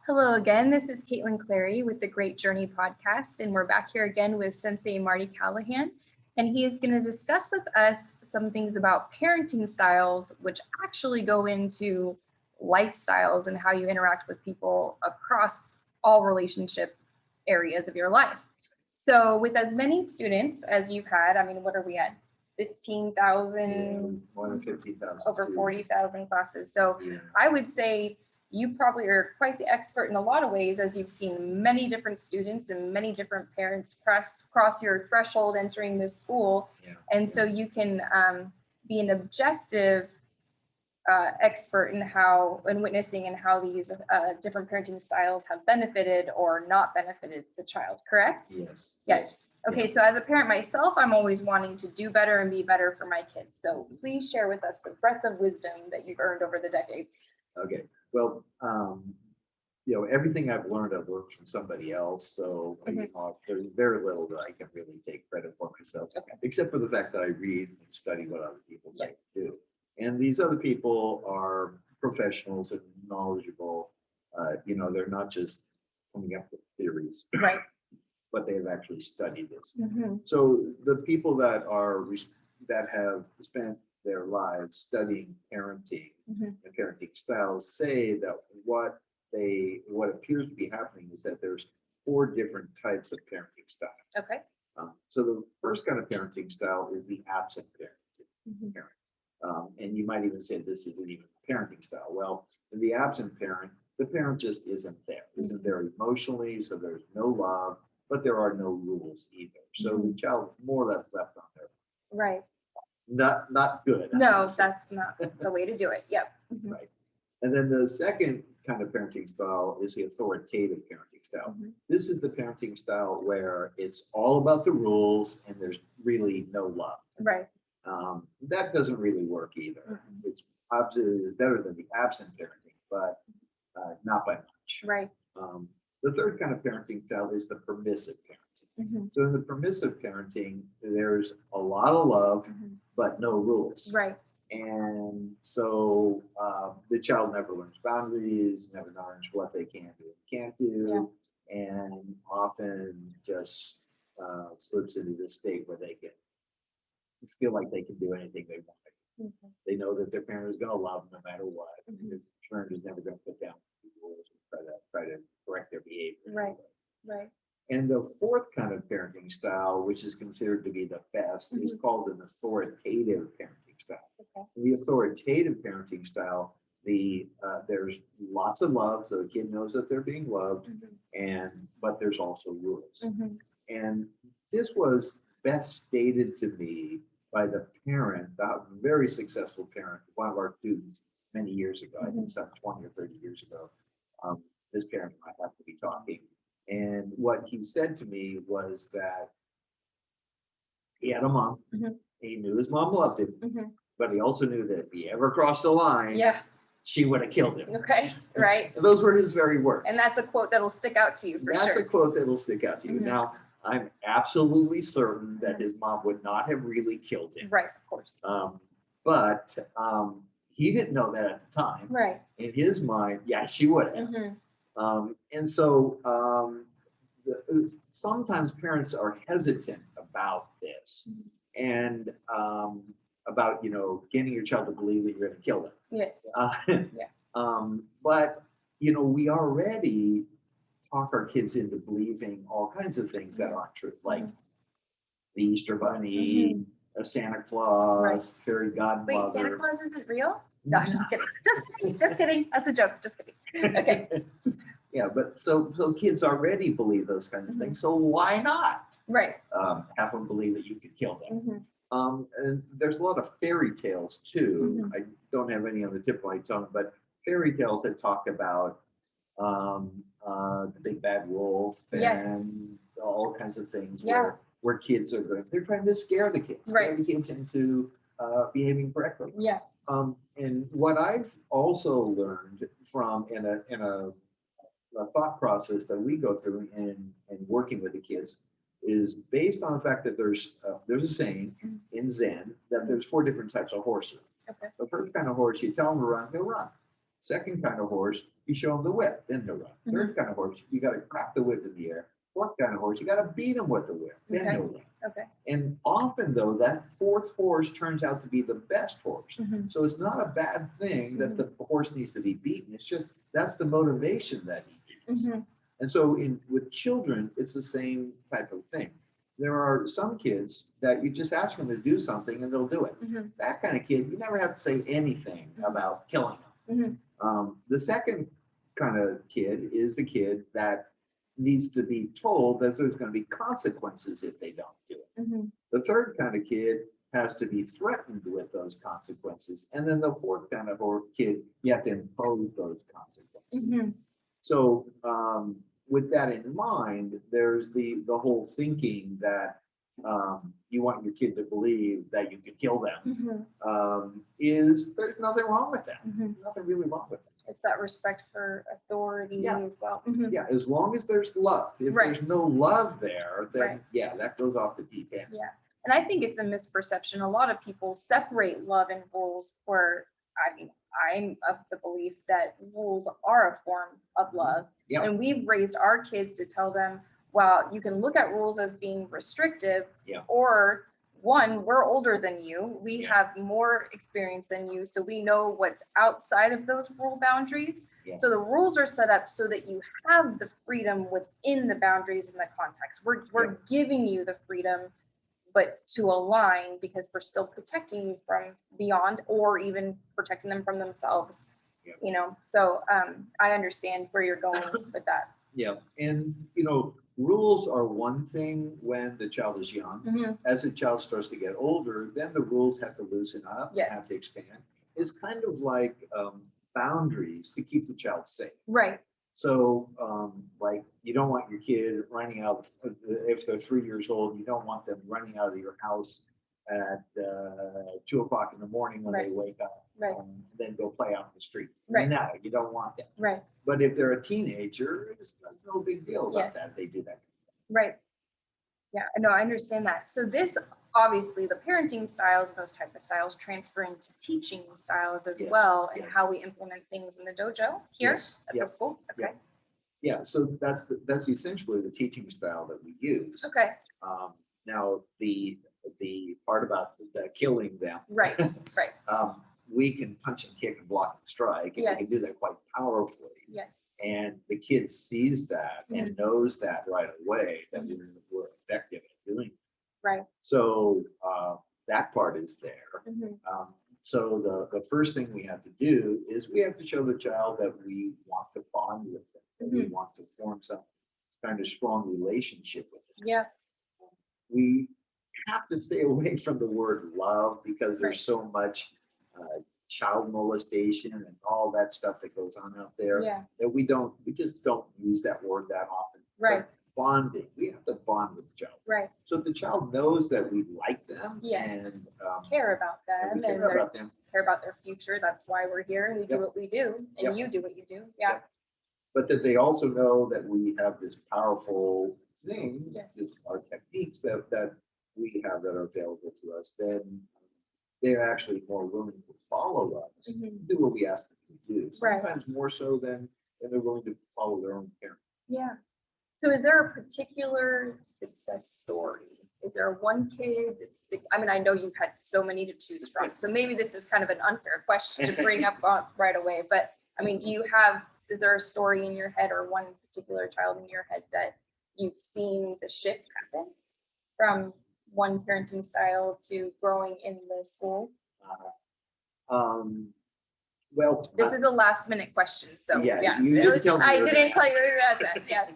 Hello again, this is Caitlin Clary with the Great Journey podcast, and we're back here again with Sensei Marty Callahan, and he is going to discuss with us some things about parenting styles, which actually go into lifestyles and how you interact with people across all relationship areas of your life. So with as many students as you've had, I mean, what are we at? 15,000, more than 50,000, over 40,000 classes. So Yeah. I would say you probably are quite the expert in a lot of ways, as you've seen many different students and many different parents cross your threshold entering this school. Yeah. And so you can be an objective expert in witnessing and how these different parenting styles have benefited or not benefited the child, correct? Yes. Yes. Okay, Yes. so as a parent myself, I'm always wanting to do better and be better for my kids. So please share with us the breadth of wisdom that you've earned over the decades. Okay. Well, everything I've learned from somebody else. So there's very little that I can really take credit for myself, except for the fact that I read and study what other people say do. And these other people are professionals and knowledgeable. They're not just coming up with theories, Right. but they have actually studied this. Mm-hmm. So the people that have spent their lives studying parenting and parenting styles say that what appears to be happening is that there's 4 different types of parenting styles. Okay. So the first kind of parenting style is the absent parent. And you might even say this isn't even a parenting style. Well, in the absent parent, the parent just isn't there emotionally, so there's no love, but there are no rules either. So the child more or less left on their own. Right. Not good. No, that's not the way to do it. Yep. Mm-hmm. Right. And then the second kind of parenting style is the authoritative parenting style. Mm-hmm. This is the parenting style where it's all about the rules and there's really no love. Right. That doesn't really work either. Mm-hmm. It's absolutely better than the absent parenting, but not by much. Right. The third kind of parenting style is the permissive parenting. Mm-hmm. So in the permissive parenting, there's a lot of love, but no rules. Right. And so the child never learns boundaries, never learns what they can do and can't do, and often just slips into this state where they can feel like they can do anything they want. Mm-hmm. They know that their parent is going to love them no matter what. Because the parent is never going to put down rules and try to correct their behavior. Right. Right. And the fourth kind of parenting style, which is considered to be the best, is called an authoritative parenting style. Okay. The authoritative parenting style, there's lots of love, so the kid knows that they're being loved, but there's also rules. And this was best stated to me by the parent, the very successful parent, one of our students many years ago, I think some 20 or 30 years ago. This parent might have to be talking. And what he said to me was that he had a mom. He knew his mom loved him, but he also knew that if he ever crossed the line, she would have killed him. Okay, right. And those were his very words. And that's a quote that'll stick out to you for sure. That's a quote that'll stick out to you. Now, I'm absolutely certain that his mom would not have really killed him. Right, of course. But he didn't know that at the time. Right. In his mind, yeah, she would have. And so sometimes parents are hesitant about this and about, getting your child to believe that you're going to kill them. But, we already talk our kids into believing all kinds of things that aren't true, like the Easter Bunny, a Santa Claus, fairy godmother. Wait, Santa Claus isn't real? No, just kidding. Just kidding. That's a joke. Just kidding. Okay. Yeah, but so kids already believe those kinds of things. So why not? Right. Have them believe that you could kill them. And there's a lot of fairy tales too. I don't have any on the tip of my tongue, but fairy tales that talk about the big bad wolf and all kinds of things where kids they're trying to scare the kids, scare the kids into behaving correctly. Yeah. And what I've also learned from in a thought process that we go through in working with the kids is based on the fact that there's a saying in Zen that there's 4 different types of horses. Okay. The first kind of horse, you tell them to run, he'll run. Second kind of horse, you show them the whip, then they'll run. Third kind of horse, you got to crack the whip in the air. Fourth kind of horse, you got to beat them with the whip, then they'll run. Okay. And often, though, that fourth horse turns out to be the best horse. So it's not a bad thing that the horse needs to be beaten. It's just that's the motivation that he needs. And so with children, it's the same type of thing. There are some kids that you just ask them to do something and they'll do it. That kind of kid, you never have to say anything about killing them. The second kind of kid is the kid that needs to be told that there's going to be consequences if they don't do it. The third kind of kid has to be threatened with those consequences. And then the fourth kind of kid, you have to impose those consequences. So with that in mind, there's the whole thinking that you want your kid to believe that you can kill them. There's nothing wrong with that. Nothing really wrong with that. It's that respect for authority as well. Yeah, as long as there's love. If there's no love there, then that goes off the deep end. Yeah, and I think it's a misperception. A lot of people separate love and rules, where I mean, I'm of the belief that rules are a form of love. And we've raised our kids to tell them, well, you can look at rules as being restrictive, or one, we're older than you. We have more experience than you. So we know what's outside of those rule boundaries. So the rules are set up so that you have the freedom within the boundaries and the context. We're giving you the freedom, but to align, because we're still protecting you from beyond, or even protecting them from themselves. You know, so I understand where you're going with that. And rules are one thing when the child is young. As the child starts to get older, then the rules have to loosen up, have to expand. It's kind of like boundaries to keep the child safe. So like, you don't want your kid running out, if they're 3 years old, you don't want them running out of your house at 2 o'clock in the morning when they wake up, and then go play out in the street. No, you don't want that. But if they're a teenager, it's no big deal about that. They do that. Yeah, no, I understand that. So this, obviously, the parenting styles, those type of styles, transfer into teaching styles as well, and how we implement things in the dojo here at the school. So that's essentially the teaching style that we use. Now the part about the killing them. We can punch and kick and block and strike, and we can do that quite powerfully. And the kid sees that and knows that right away, that we're effective at doing it. So that part is there. So the first thing we have to do is we have to show the child that we want to bond with them, that we want to form some kind of strong relationship with them. We have to stay away from the word love, because there's so much child molestation and all that stuff that goes on out there that we just don't use that word that often. But bonding, we have to bond with the child. So if the child knows that we like them and care about them, and care about their future, that's why we're here, and we do what we do, and you do what you do. But that they also know that we have this powerful thing, our techniques that we have that are available to us, then they're actually more willing to follow us, do what we ask them to do. Sometimes more so than they're willing to follow their own parents. So is there a particular success story? Is there one kid that sticks? I mean, I know you've had so many to choose from, so maybe this is kind of an unfair question to bring up right away, but I mean, is there a story in your head, or one particular child in your head that you've seen the shift happen from one parenting style to growing in the school? Well, this is a last minute question, so you didn't tell me. I didn't tell you yes.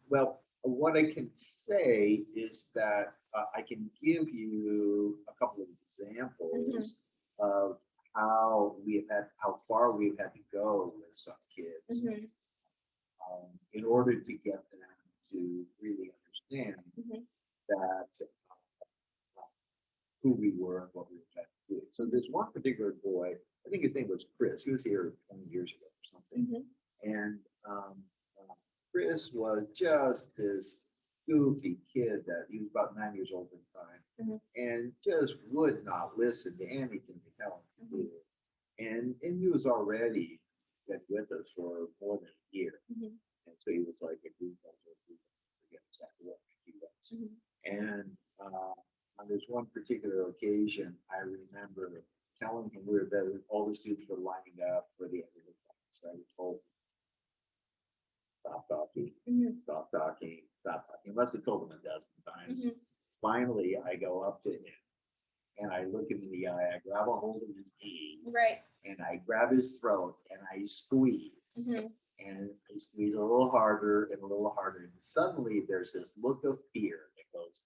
Well, what I can say is that I can give you a couple of examples of how far we've had to go with some kids in order to get them to really understand that who we were and what we were trying to do. So there's one particular boy, I think his name was Chris. He was here 20 years ago or something. And Chris was just this goofy kid that he was about 9 years old at the time, and just would not listen to anything they tell him to do. And he was already been with us for more than a year. And so he was like a group member, forget exactly what he was. And on this one particular occasion, I remember telling him all the students were lining up for the end of the class. I told him, stop talking, stop talking, stop talking. I must have told him a dozen times. Finally, I go up to him and I look him in the eye. I grab a hold of his knee, and I grab his throat and I squeeze. And I squeeze a little harder and a little harder. And suddenly there's this look of fear that goes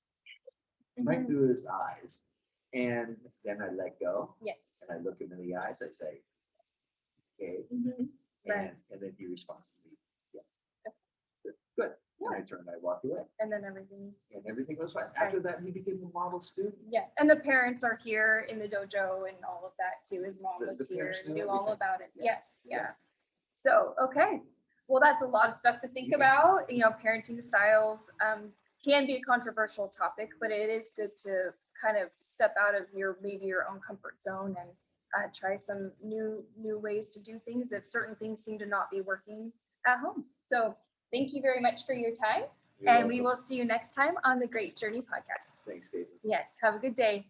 right through his eyes. And then I let go. And I look him in the eyes. I say, okay. And then he responds to me, yes. Good. And I turned, I walked away. And then everything was fine. After that, he became a model student. And the parents are here in the dojo and all of that too. His mom was here and knew all about it. So, okay. Well, that's a lot of stuff to think about. You know, parenting styles can be a controversial topic, but it is good to kind of step out of maybe your own comfort zone and try some new ways to do things if certain things seem to not be working at home. So thank you very much for your time. You're welcome. We will see you next time on the Great Journey podcast. Thanks, David. Yes. Have a good day.